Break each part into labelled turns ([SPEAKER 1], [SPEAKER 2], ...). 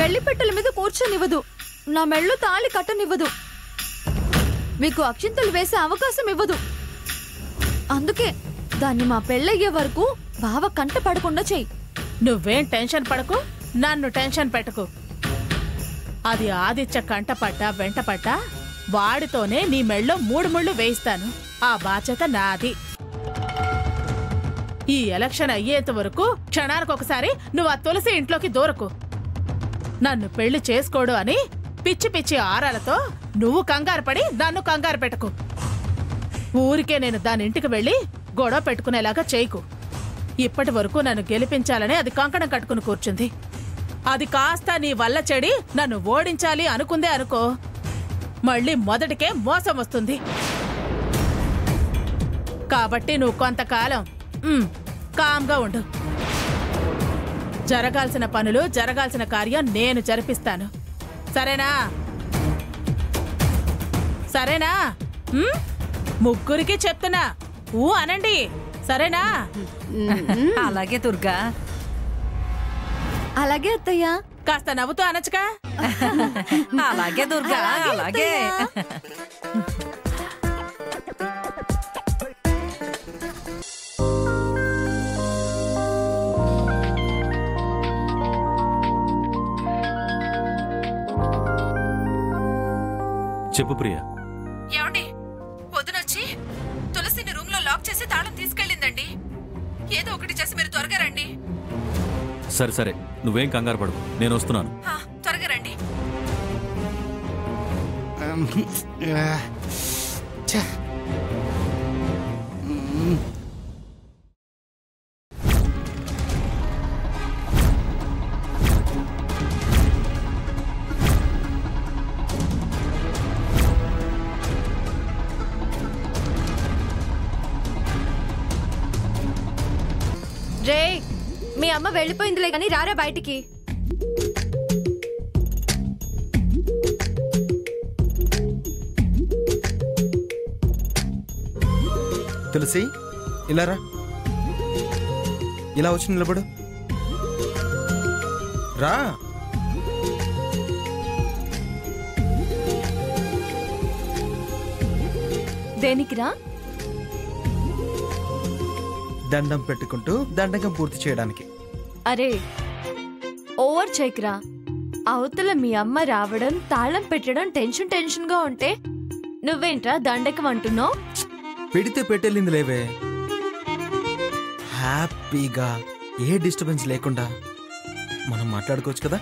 [SPEAKER 1] పెళ్లి పెట్టెల మీద కూర్చొనివ్వదు, నా మెళ్ళు తాళి కట్టనివ్వదు, మీకు అక్షింతలు వేసే అవకాశం ఇవ్వదు. అందుకే దాన్ని మా పెళ్ళయ్యే వరకు బావ కంట పడకుండా చెయ్యి.
[SPEAKER 2] నువ్వేం టెన్షన్ పడకు, నన్ను టెన్షన్ పెట్టకు. అది ఆదిత్య కంట పడ్డా వెంట పడ్డా వాడితోనే నీ మెళ్ళో 3 ముళ్ళు వేయిస్తాను. ఆ బాధ్యత నాది. ఈ ఎలక్షన్ అయ్యేంత వరకు క్షణానికొకసారి నువ్వు ఆ తులసి ఇంట్లోకి దూరకు. నన్ను పెళ్లి చేసుకోడు అని పిచ్చి పిచ్చి ఆరాలతో నువ్వు కంగారు పడి నన్ను కంగారు పెట్టకు. ఊరికే నేను దాని ఇంటికి వెళ్ళి గొడవ పెట్టుకునేలాగా చేయకు. ఇప్పటి వరకు నన్ను గెలిపించాలని అది కంకణం కట్టుకుని కూర్చుంది. అది కాస్త నీ వల్ల చెడి నన్ను ఓడించాలి అనుకుందే అనుకో, మళ్ళీ మొదటికే మోసం వస్తుంది. కాబట్టి నువ్వు కొంతకాలం కామ్గా ఉండు. జరగాల్సిన పనులు జరగాల్సిన కార్యం నేను జరిపిస్తాను. సరేనా? సరేనా? ముగ్గురికి చెప్తున్నా, ఊ అనండి. సరేనా?
[SPEAKER 3] అలాగే దుర్గా.
[SPEAKER 1] అలాగే అత్తయ్య.
[SPEAKER 2] కాస్త నవ్వుతూ అనొచ్చుగా.
[SPEAKER 3] అలాగే దుర్గా, అలాగే.
[SPEAKER 4] చెప్పు ప్రియా.
[SPEAKER 1] ఏమండి, పొద్దునొచ్చి తులసిని రూమ్ లో లాక్ చేసి తాళం తీసుకెళ్ళిందండి. ఏదో ఒకటి చేసి మీరు త్వరగా రండి.
[SPEAKER 4] సరే సరే, నువ్వేం కంగారు పడకు, నేను వస్తున్నాను.
[SPEAKER 1] త్వరగా రండి. రే, మీ అమ్మ వెళ్ళిపోయిందిలే గాని రారా బయటికి.
[SPEAKER 5] తులసి, ఇలా రా. ఇలా వచ్చి నిలబడు. రా.
[SPEAKER 1] దేనికిరా?
[SPEAKER 5] దండం పెట్టుకుంటూ దండకం పూర్తి చేయడానికి.
[SPEAKER 1] అరే, ఓవర్ చేయకురా. అవతల మీ అమ్మ రావడం, తాళం పెట్టడం టెన్షన్ గా ఉంటే నువ్వేంట్రా దండకం అంటున్నావు?
[SPEAKER 5] పెడితే పెట్టెళ్ళింది లేవే. హ్యాపీగా ఏ డిస్టర్బెన్స్ లేకుండా మనం మాట్లాడుకోవచ్చు కదా.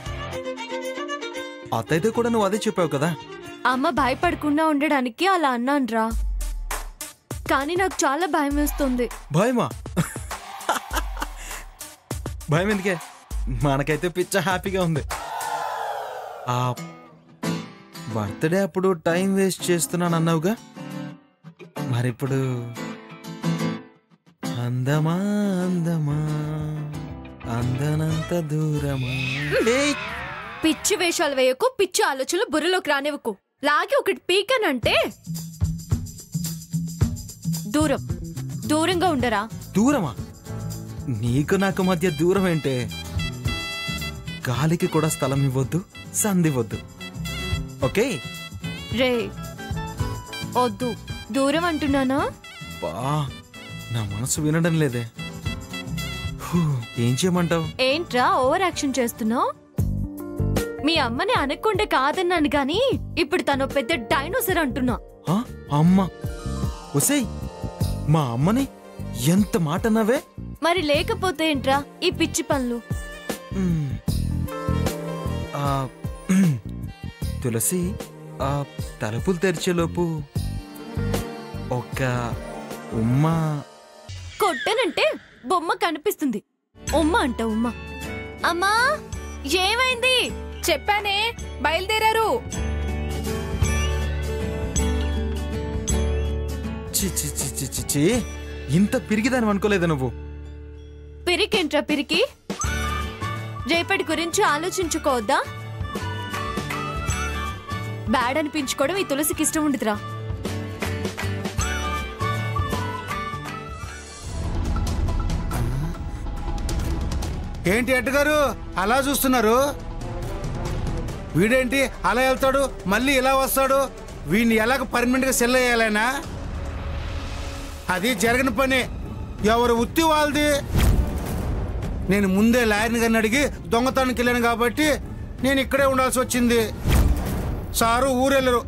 [SPEAKER 5] అత్తయితే కూడా నువ్వు అదే చెప్పావు కదా.
[SPEAKER 1] అమ్మ భయపడకుండా ఉండడానికి అలా అన్నాన్రా. కానీ నాకు చాలా భయం వేస్తుంది.
[SPEAKER 5] భయమా? భయం ఎందుకే? మనకైతే పిచ్చ హ్యాపీగా ఉంది. ఆ బర్త్డే అప్పుడు టైం వేస్ట్ చేస్తున్నాను అన్నావుగా, మరిప్పుడు అందమా అందమా అందనంత దూరమా.
[SPEAKER 1] పిచ్చి వేషాలు వేయకు, పిచ్చి ఆలోచనలు బుర్రలోకి రానివ్వకు. లాగి ఒకటి పీకనంటే దూరంగా ఉండరా.
[SPEAKER 5] దూరమా? నీకు నాకు మధ్య దూరం ఏంటే? గాలికి కూడా స్థలం ఇవ్వద్దు, సందివ్వద్దు. ఓకే?
[SPEAKER 1] రే వద్దు, దూరం అంటున్నానా?
[SPEAKER 5] బా, నా మనసు వినడం లేదే. ఏం చేయమంటావు?
[SPEAKER 1] ఏంట్రా ఓవర్ యాక్షన్ చేస్తున్నావు? మీ అమ్మని అనకుండా కాదన్నాను గాని ఇప్పుడు తను పెద్ద డైనోసర్ అంటున్నా.
[SPEAKER 5] అమ్మ ఒసేయ్, మా అమ్మని ఎంత మాట అన్నావే?
[SPEAKER 1] మరి లేకపోతే ఏంట్రా ఈ పిచ్చి పనులు?
[SPEAKER 5] తులసి, ఆ తలుపులు తెరిచేలోపు ఒక ఉమ్మ.
[SPEAKER 1] కొట్టనంటే బొమ్మ కనిపిస్తుంది. ఉమ్మ అంట ఉమ్మ. అమ్మా, ఏమైంది?
[SPEAKER 6] చెప్పానే, బయలుదేరారు.
[SPEAKER 5] ఇంత పిరిగిదాని అనుకోలేదు నువ్వు.
[SPEAKER 1] పిరికేంట్రా పిరికి? రేపటి గురించి ఆలోచించుకోవద్దా? బ్యాడ్ అనిపించుకోవడం ఈ తులసికి ఇష్టం ఉండదురా.
[SPEAKER 7] ఏంటి అట్టగారు అలా చూస్తున్నారు? వీడేంటి అలా వెళ్తాడు మళ్ళీ ఇలా వస్తాడు? వీడిని ఎలాగ పర్మనెంట్గా సెల్ అయ్యాలైనా? అది జరగని పని. ఎవరు ఉత్తి వాళ్ళది. నేను ముందే లాయర్ని గారిని అడిగి దొంగతనానికి వెళ్ళాను కాబట్టి నేను ఇక్కడే ఉండాల్సి వచ్చింది. సారు ఊరెళ్ళరు.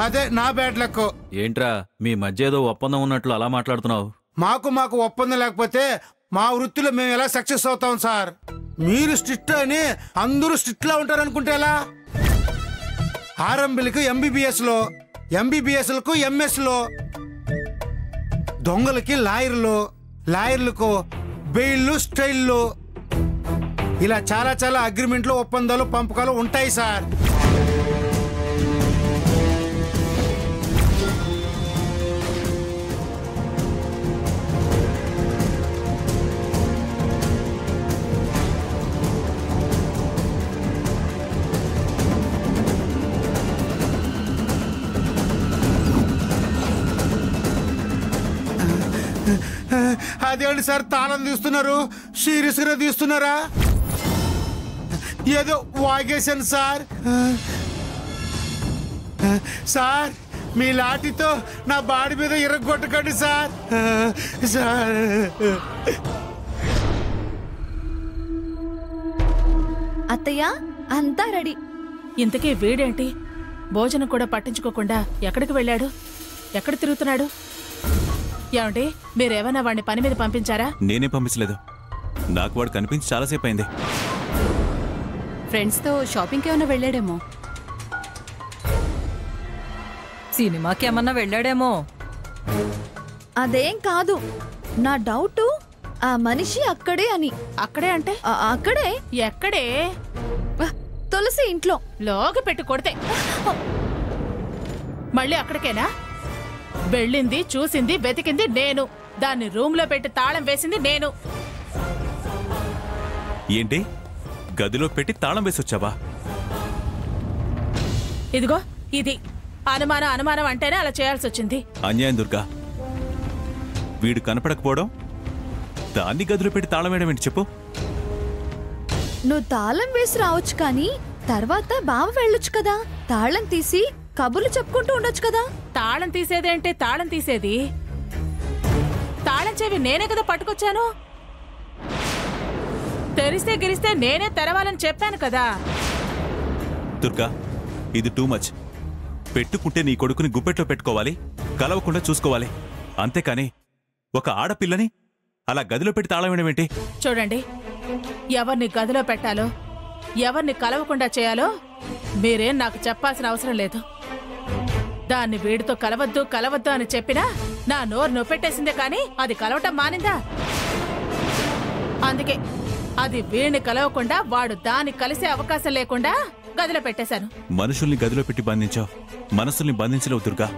[SPEAKER 7] అదే నా బ్యాడ్ లక్.
[SPEAKER 4] ఏంట్రా మీ మధ్య ఏదో ఒప్పందం ఉన్నట్లు అలా మాట్లాడుతున్నావు?
[SPEAKER 7] మాకు ఒప్పందం లేకపోతే మా వృత్తిలో మేము ఎలా సక్సెస్ అవుతాం సార్? మీరు స్ట్రిక్ట్ అని అందరూ స్ట్రిక్ట్లా ఉంటారు అనుకుంటే ఎలా? ఆర్ఎంబీలకు ఎంబీబీఎస్లో, ఎంబీబీఎస్లకు ఎంఎస్లో, దొంగలకి లాయర్లకు బెయిల్లు, స్టైల్లు, ఇలా చాలా చాలా అగ్రిమెంట్లు, ఒప్పందాలు, పంపకాలు ఉంటాయి సార్. అదేంటి సార్ తాళం తీస్తున్నారు? సీరియస్గా తీస్తున్నారా? ఏదో వాగేశాను సార్. సార్ మీ లాఠీతో నా బాడీ మీద ఇరగొట్టకండి సార్. సార్
[SPEAKER 1] అత్తయ్య అంతా రెడీ.
[SPEAKER 2] ఇంతకీ వీడేంటి భోజనం కూడా పట్టించుకోకుండా ఎక్కడికి వెళ్ళాడు? ఎక్కడ తిరుగుతున్నాడు? ఏమండి మీరేమన్నా వాడిని పని మీద పంపించారా?
[SPEAKER 8] నేనే పంపించలేదు. నాకు వాడు కనిపించి చాలాసేపు అయింది.
[SPEAKER 3] ఫ్రెండ్స్తో షాపింగ్కి ఏమైనా వెళ్ళాడేమో. సినిమాకి ఏమన్నా వెళ్ళాడేమో.
[SPEAKER 1] అదేం కాదు. నా డౌట్ ఆ మనిషి అక్కడే అని.
[SPEAKER 2] అక్కడే అంటే?
[SPEAKER 1] అక్కడే.
[SPEAKER 2] ఎక్కడే?
[SPEAKER 1] తులసి ఇంట్లో.
[SPEAKER 2] లోకి పెట్టి కొడితే మళ్ళీ అక్కడికేనా? వెళ్ళింది, చూసింది, వెతికింది నేను. దాన్ని రూమ్ లో పెట్టి తాళం వేసింది నేను.
[SPEAKER 8] ఏంటి గదిలో పెట్టి తాళం వేసి వచ్చావా?
[SPEAKER 2] ఇదిగో ఇది అనుమానం అంటేనే అలా చేయాల్సి వచ్చింది.
[SPEAKER 8] అన్యాయం దుర్గా. వీడు కనపడకపోవడం, దాన్ని గదిలో పెట్టి తాళం వేయడం ఏంటి చెప్పు?
[SPEAKER 1] నువ్వు తాళం వేసి రావచ్చు కానీ తర్వాత బావ వెళ్ళొచ్చు కదా. తాళం తీసి కబుర్లు చెప్పుకుంటూ ఉండొచ్చు కదా.
[SPEAKER 2] తాళం తీసేదేంటే? తాళం తీసేది తాళం చెవి నేనే కదా పట్టుకొచ్చాను. తెరిస్తే గిరిస్తే నేనే తెరవాలని చెప్పాను కదా.
[SPEAKER 8] దుర్గా ఇది టూ మచ్. పెట్టుకుంటే నీ కొడుకుని గుప్పెట్లో పెట్టుకోవాలి, కలవకుండా చూసుకోవాలి. అంతేకాని ఒక ఆడపిల్లని అలా గదిలో పెట్టి తాళం వేయడం ఏంటి?
[SPEAKER 2] చూడండి, ఎవరిని గదిలో పెట్టాలో, ఎవరిని కలవకుండా చేయాలో మీరేం నాకు చెప్పాల్సిన అవసరం లేదు. దాన్ని వీడితో కలవద్దు అని చెప్పినా నా నోరు నొప్పెట్టేసిందే కానీ అది కలవటం మానిందా? అందుకే అది వీడిని కలవకుండా వాడు దాన్ని కలిసే అవకాశం లేకుండా గదిలో పెట్టేశాను.
[SPEAKER 8] మనుషుల్ని గదిలో పెట్టి బంధించావు, మనసుల్ని బంధించలేవు దుర్గా.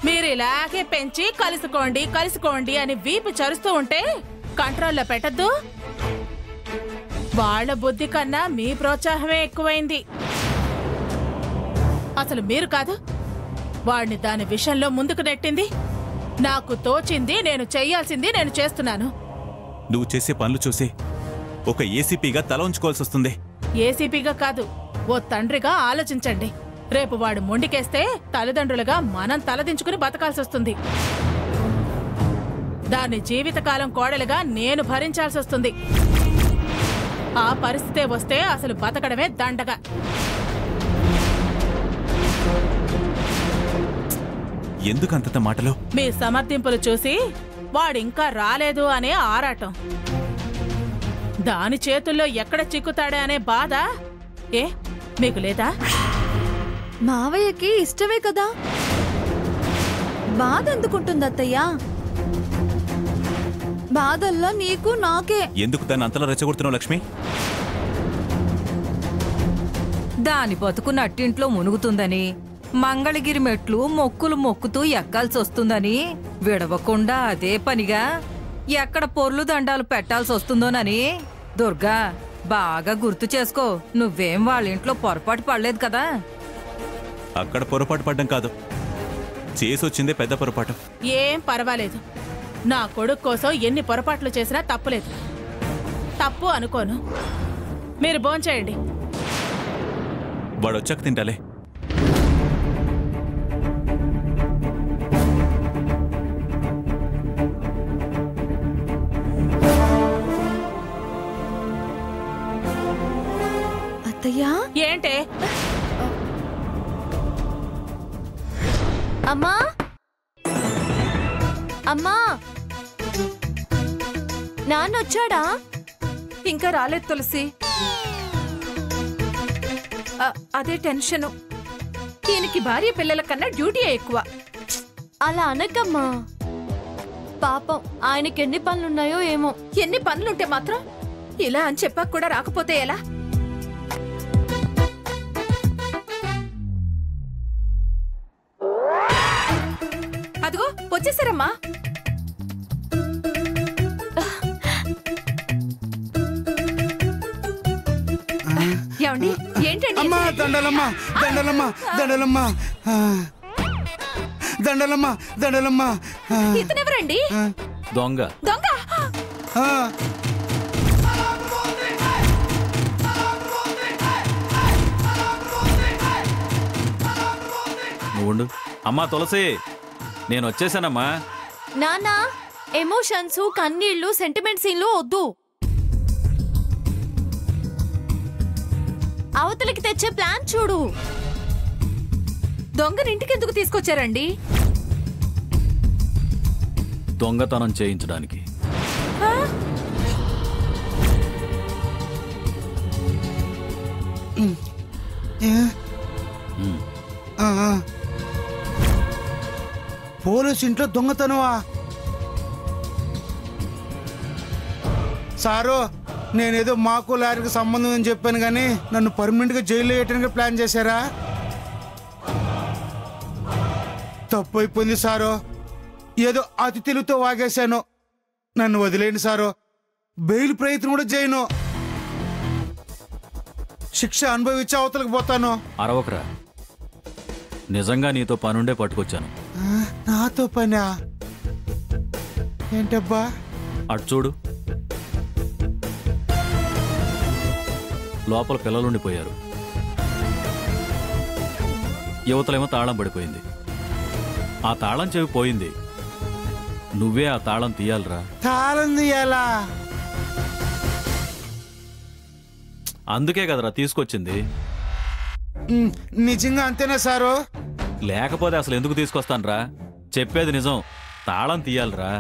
[SPEAKER 2] మీరు ఇలాగే పెంచి కలుసుకోండి అని వీపు చరుస్తూ ఉంటే కంట్రోల్లో పెట్టద్దు. వాళ్ళ బుద్ధి కన్నా మీ ప్రోత్సాహమే ఎక్కువైంది. అసలు మీరు కాదు వాడిని దాని విషయంలో ముందుకు నెట్టింది. నాకు తోచింది నేను చెయ్యాల్సింది నేను చేస్తున్నాను.
[SPEAKER 8] నువ్వు చేసే పనులు చూసి ఒక ఏసీపీగా తల ఉంచుకోవాల్సి వస్తుంది.
[SPEAKER 2] ఏసీపీగా కాదు, ఓ తండ్రిగా ఆలోచించండి. రేపు వాడు మొండికేస్తే తల్లిదండ్రులుగా మనం తలదించుకుని బతకాల్సి వస్తుంది. దాని జీవితకాలం కోడలుగా నేను భరించాల్సి వస్తుంది. ఆ పరిస్థితే వస్తే అసలు బతకడమే దండగా.
[SPEAKER 8] ఎందుకంత మాటలు?
[SPEAKER 2] మీ సమర్థింపులు చూసి వాడింకా రాలేదు అనే ఆరాటం, దాని చేతుల్లో ఎక్కడ చిక్కుతాడే అనే బాధ ఏ మీకు లేదా?
[SPEAKER 1] మావయ్యకి ఇష్టమే కదా. బాధ ఎందుకుంటుంది అత్తయ్య? బాధల్లో నీకు నాకే.
[SPEAKER 8] ఎందుకు దాన్ని అంతలా రెచ్చగొడుతున్నావు లక్ష్మి?
[SPEAKER 3] దాని బతుకు నట్టింట్లో మునుగుతుందని, మంగళగిరి మెట్లు మొక్కులు మొక్కుతూ ఎక్కాల్సి వస్తుందని విడవకుండా అదే పనిగా ఎక్కడ పొర్లు దండాలు పెట్టాల్సి వస్తుందోనని. దుర్గా బాగా గుర్తు చేసుకో. నువ్వేం వాళ్ళ ఇంట్లో పొరపాటు పడలేదు కదా.
[SPEAKER 8] అక్కడ పొరపాటు పడ్డం కాదు, చేసొచ్చిందే పెద్ద పొరపాటు.
[SPEAKER 2] ఏం పర్వాలేదు. నా కొడుకు కోసం ఎన్ని పొరపాట్లు చేసినా తప్పులేదు. తప్పు అనుకోను. మీరు భోంచేయండి.
[SPEAKER 8] వాడు వచ్చాక తింటాలే.
[SPEAKER 1] అత్తయ్యా,
[SPEAKER 2] ఏంటే?
[SPEAKER 1] అమ్మా అమ్మా, నాన్న వచ్చాడా?
[SPEAKER 6] ఇంకా రాలేదు తులసి. అదే టెన్షను. ఈయనకి భార్య పిల్లల కన్నా డ్యూటీ ఎక్కువ.
[SPEAKER 1] అలా అనకమ్మా, పాపం ఆయనకి ఎన్ని పనులున్నాయో ఏమో.
[SPEAKER 6] ఎన్ని పనులుంటే మాత్రం ఇలా అని చెప్పాక కూడా రాకపోతే ఎలా? అదిగో వచ్చేసారమ్మా. ఏమండి, ఏంటండి?
[SPEAKER 7] అమ్మా దండలమ్మా, దండలమ్మా, దండలమ్మా, దండలమ్మా, దండలమ్మా.
[SPEAKER 6] ఇతనెవరండి?
[SPEAKER 4] దొంగ.
[SPEAKER 6] దొంగ?
[SPEAKER 4] నువ్వుండు. అమ్మా తులసి, నేను వచ్చేసానమ్మా.
[SPEAKER 1] నానా, ఎమోషన్స్, కన్నీళ్లు, సెంటిమెంట్ సీన్లు వద్దు. అవతలికి తెచ్చే ప్లాన్ చూడు.
[SPEAKER 6] దొంగని ఇంటికి ఎందుకు తీసుకొచ్చారండి?
[SPEAKER 4] దొంగతనం చేయించడానికి.
[SPEAKER 7] పోలీస్ ఇంట్లో దొంగతనమా? సారు, నేనేదో మాకు లారీకి సంబంధం అని చెప్పాను కానీ నన్ను పర్మనెంట్గా జైల్లో వేయటానికి ప్లాన్ చేశారా? తప్పు అయిపోయింది సారు. ఏదో అతి తెలుగుతో వాగేశాను. నన్ను వదిలేండి సారు. బెయిల్ ప్రయత్నం కూడా చేయను. శిక్ష అనుభవించి అవతలకు పోతాను.
[SPEAKER 4] అరవకరా, నిజంగా నీతో పనుండే పట్టుకొచ్చాను.
[SPEAKER 7] నాతో పనా? ఏంటబ్బా?
[SPEAKER 4] అటు చూడు, లోపల పిల్లలుండిపోయారు. యువతలేమో తాళం పడిపోయింది. ఆ తాళం చెవి పోయింది. నువ్వే ఆ తాళం తీయాలరా.
[SPEAKER 7] తాళం తీయాలా?
[SPEAKER 4] అందుకే కదరా తీసుకొచ్చింది.
[SPEAKER 7] నిజంగా అంతేనా సారు?
[SPEAKER 4] లేకపోతే అసలు ఎందుకు తీసుకొస్తానరా? చెప్పేది నిజం, తాళం తీయాలరా.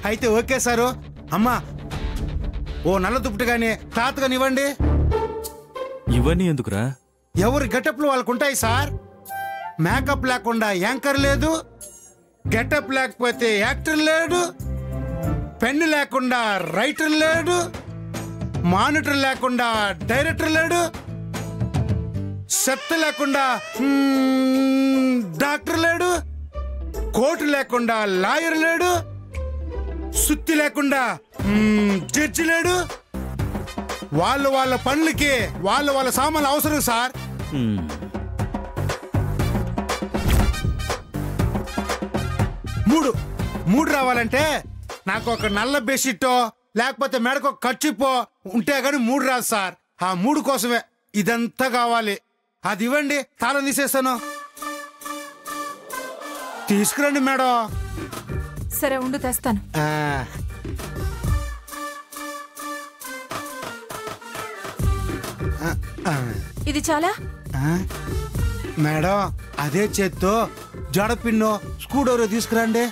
[SPEAKER 7] అయితే ఓకే సారు. అమ్మా, ఓ నల్ల దుప్పటి కానీ తాతగాని ఇవ్వండి.
[SPEAKER 4] ఇవన్నీ ఎందుకురా?
[SPEAKER 7] ఎవరి గెటప్లు వాళ్ళకు ఉంటాయి సార్. మేకప్ లేకుండా యాంకర్ లేదు, గెటప్ లేకపోతే యాక్టర్ లేడు, పెన్ను లేకుండా రైటర్ లేడు, మానిటర్ లేకుండా డైరెక్టర్ లేడు, షర్ట్ లేకుండా డాక్టర్ లేడు, కోటు లేకుండా లాయర్ లేడు, సుత్తి లేకుండా జడ్జి లేడు. వాళ్ళ పనులకి వాళ్ళ సామాన్లు అవసరం సార్. మూడు రావాలంటే నాకు ఒక నల్ల బెడ్షీటో లేకపోతే మెడకు ఒక కర్చీపో ఉంటే గానీ మూడు రాదు సార్. ఆ మూడు కోసమే ఇదంతా కావాలి. అది ఇవ్వండి, తాళం తీసేస్తాను. తీసుకురండి మేడం.
[SPEAKER 6] సరే ఉండు, తెస్తాను. ఇది చాలా?
[SPEAKER 7] మేడం, అదే చేత్తో జడ పిన్నో స్కూడోరో తీసుకురండి.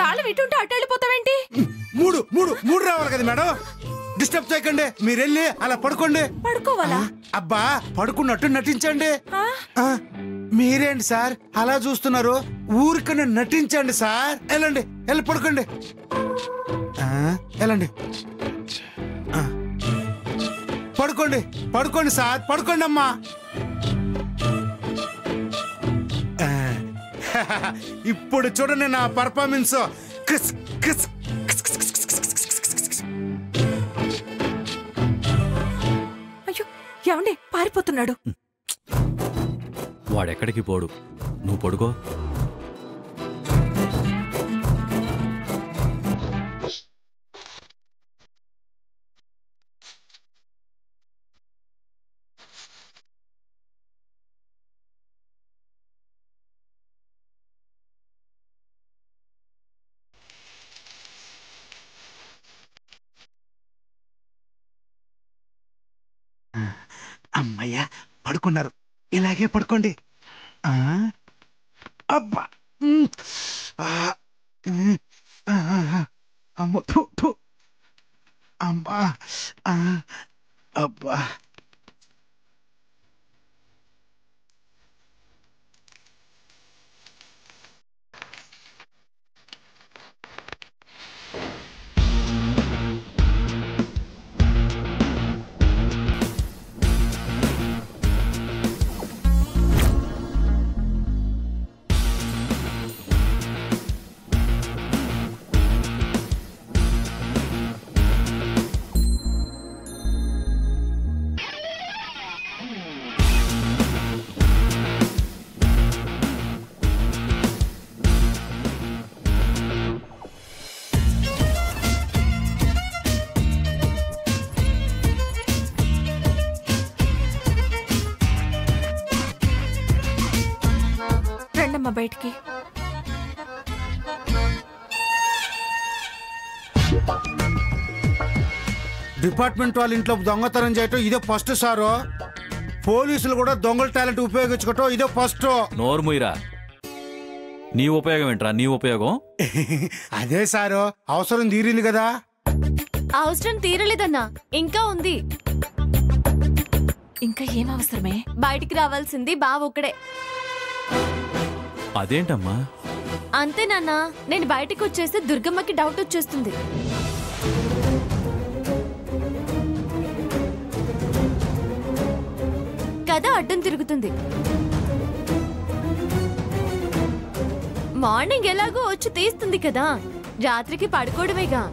[SPEAKER 6] తాళం ఇటుంటే అటు వెళ్ళిపోతావేంటి?
[SPEAKER 7] మూడు రావాలి కదా మేడం. డిస్టర్బ్ చేయకండి, మీరు వెళ్ళి అలా పడుకోండి.
[SPEAKER 6] పడుకోవాలా?
[SPEAKER 7] అబ్బా, పడుకున్నట్టు నటించండి. మీరేంటి సార్ అలా చూస్తున్నారు? ఊరికన్నా నటించండి సార్. వెళ్ళండి, వెళ్ళి పడుకోండి. వెళ్ళండి, పడుకోండి సార్, పడుకోండి అమ్మా. ఇప్పుడు చూడండి నా పర్ఫార్మెన్స్.
[SPEAKER 6] అయ్యో ఏమండి పారిపోతున్నాడు.
[SPEAKER 4] వాడెక్కడికి పోడు, నువ్వు పడుకో.
[SPEAKER 7] అమ్మయ్యా పడుకున్నారు, ఇలాగే పడుకోండి. అబ్బా అమ్మ అమ్మా అబ్బా.
[SPEAKER 6] రండమ్మా బయటికి.
[SPEAKER 7] డిపార్ట్మెంట్ వాళ్ళ ఇంట్లో దొంగతనం చేయటం ఇదే ఫస్ట్ సారు. పోలీసులు కూడా దొంగల టాలెంట్ ఉపయోగించుకోవటం ఇదే ఫస్ట్.
[SPEAKER 4] నోరు ముయిరా. నీ ఉపయోగం ఏంట్రా? నీ ఉపయోగం
[SPEAKER 7] అదే సారు, అవసరం తీరింది కదా.
[SPEAKER 1] అవసరం తీరలేదన్నా, ఇంకా ఉంది.
[SPEAKER 6] ఇంకా ఏం అవసరమే?
[SPEAKER 1] బయటికి రావాల్సింది బావ ఒక్కడే.
[SPEAKER 4] అదేంటమ్మా?
[SPEAKER 1] అంతే నాన్న, నేను బయటికి వచ్చేస్తే దుర్గమ్మకి డౌట్ వచ్చేస్తుంది. కథ అడ్డం తిరుగుతుంది. మార్నింగ్ ఎలాగో వచ్చి తీస్తుంది కదా, రాత్రికి పడుకోవడమేగా.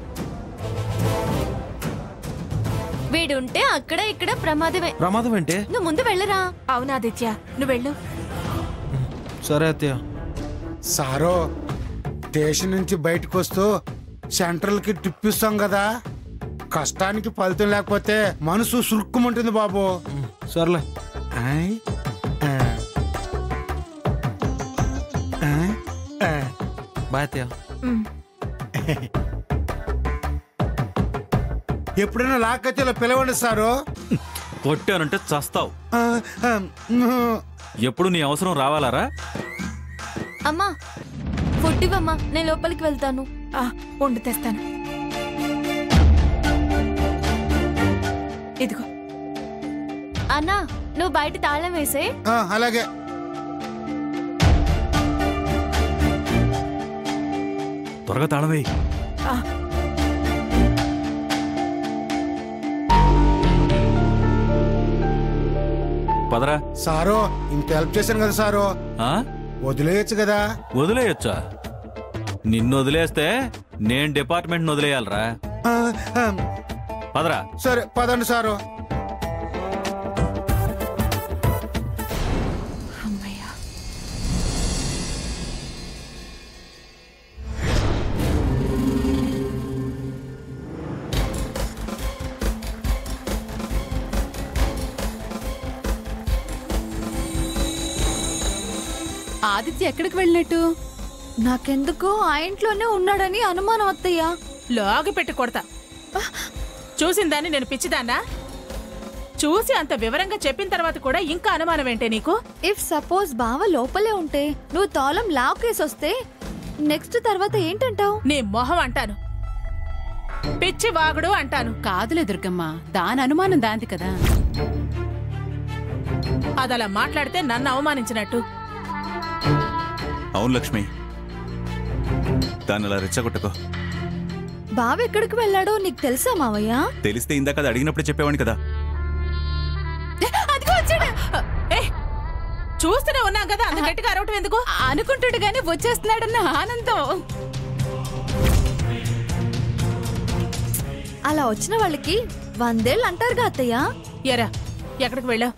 [SPEAKER 1] వీడుంటే అక్కడ ఇక్కడ ప్రమాదమే.
[SPEAKER 5] ప్రమాదం ఏంటి?
[SPEAKER 1] నువ్వు ముందు వెళ్ళరా.
[SPEAKER 6] అవునా ఆదిత్య, నువ్వు వెళ్ళు.
[SPEAKER 5] సరే అత్తయ్య.
[SPEAKER 7] సారో, స్టేషన్ నుంచి బయటకు వస్తూ సెంట్రల్ కి ట్రిప్ ఇస్తాం కదా, కష్టానికి ఫలితం లేకపోతే మనసు సురుక్కుమంటుంది బాబు.
[SPEAKER 5] సర్లే. బాయ్ అత్తయ్య.
[SPEAKER 7] ఎప్పుడైనా లాక్కైతే ఇలా పిలవండి సారు.
[SPEAKER 4] కొట్టానంటే చస్తావు. ఎప్పుడు నీ అవసరం రావాలారా?
[SPEAKER 1] అమ్మా ఫుడ్ ఇవ్వమ్మా, నేను లోపలికి వెళ్తాను.
[SPEAKER 6] వండు తెస్తాను. ఇదిగో.
[SPEAKER 1] అన్నా నువ్వు బయట తాళం వేసే.
[SPEAKER 7] అలాగే.
[SPEAKER 4] త్వరగా తాళం వేయి. పదరా.
[SPEAKER 7] సారో, ఇంత హెల్ప్ చేశాను కదా సారో, వదిలేయచ్చు కదా.
[SPEAKER 4] వదిలేయచ్చా? నిన్ను వదిలేస్తే నేను డిపార్ట్మెంట్ వదిలేయాలరా. పదరా.
[SPEAKER 7] సరే పదండి సారు.
[SPEAKER 1] ఆదిత్య ఎక్కడికి వెళ్ళినట్టు? నాకెందుకో ఆ ఇంట్లోనే ఉన్నాడని అనుమానం అత్తయ్య.
[SPEAKER 2] లాగి పెట్టి కొడతా. చూసిందాన్ని నేను పిచ్చిదాన్నా? చూసి అంత వివరంగా చెప్పిన తర్వాత కూడా ఇంకా అనుమానం ఏంటే నీకు?
[SPEAKER 1] ఇఫ్ సపోజ్ బావ లోపలే ఉంటే నువ్వు తాళం లాకేసి వస్తే నెక్స్ట్ తర్వాత ఏంటంటావు?
[SPEAKER 2] నీ మొహం అంటాను, పిచ్చి వాగుడు అంటాను.
[SPEAKER 9] కాదులే దుర్గమ్మ, దాని అనుమానం దాంది కదా.
[SPEAKER 2] అదలా మాట్లాడితే నన్ను అవమానించినట్టు.
[SPEAKER 8] అవును లక్ష్మి, దాన్ని అలా రెచ్చగొట్టకో.
[SPEAKER 1] బావ ఎక్కడికి వెళ్ళాడో నీకు తెలుసా మావయ్య?
[SPEAKER 8] తెలిస్తే ఇందాక అది అడిగినప్పుడే చెప్పేవాడిని కదా.
[SPEAKER 2] చూస్తూనే ఉన్నాం కదా అంత గట్టిగా అరవటం ఎందుకు?
[SPEAKER 9] అనుకుంటాడు గాని వచ్చేస్తున్నాడన్న ఆనందం.
[SPEAKER 1] అలా వచ్చిన వాళ్ళకి 100 ఏళ్ళు అంటారుగా అత్తయ్య.
[SPEAKER 2] ఎరా ఎక్కడికి వెళ్ళా?